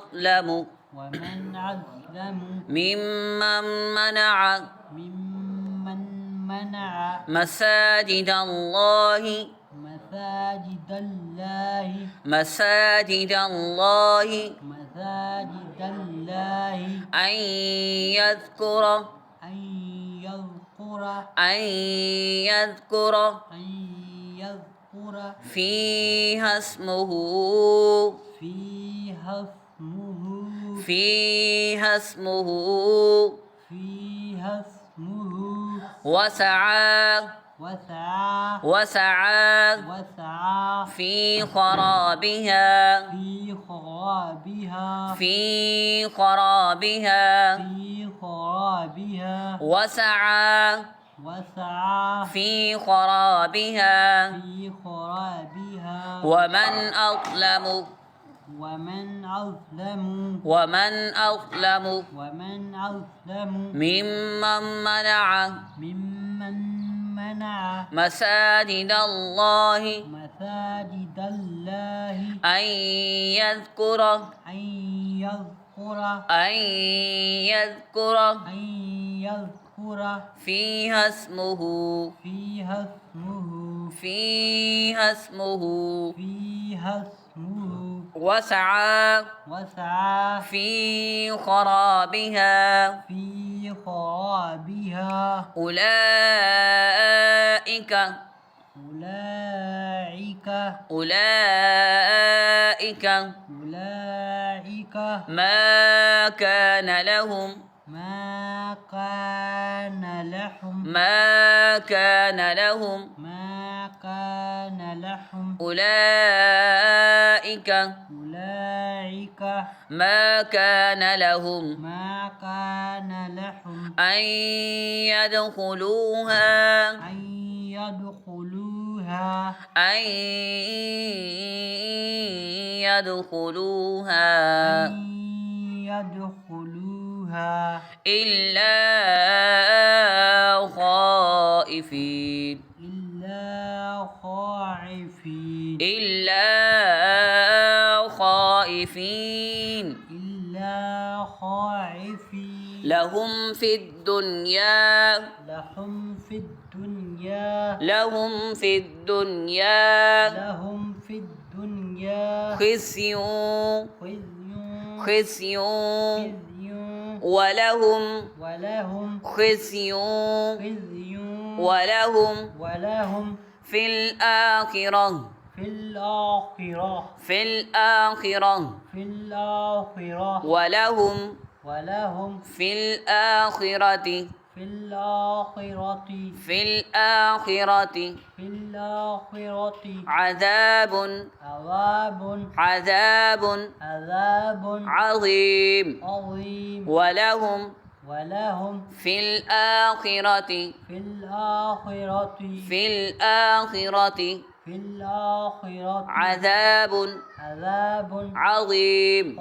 أظلم ومن أظلم ممن منع مساجد الله مساجد الله أن يذكر أن يذكر أن يذكر أن يذكر فيها اسمه فيها اسمه فيها اسمه فيها اسمه وسعى وسعى وسعى وسعى في خرابها في خرابها في خرابها في خرابها وسعى وسعى في خرابها في خرابها ومن أظلم ومن أظلم ومن أظلم ومن أظلم ممن منع ممن منع مساجد الله مساجد الله أن يذكر أن يذكر أن يذكر أن يذكر فيها اسمه فيها اسمه فيها اسمه فيها اسمه وسعى وسعى في خرابها في خرابها أولئك أولئك ما كان لهم ما كان لهم أولئك ما كان لهم أن يدخلوها أن يدخلوها إلا خائفين لهم في الدنيا خزي ولهم في الآخرة ولهم في الآخرة عذاب عظيم ولهم في الآخرة عذاب عظيم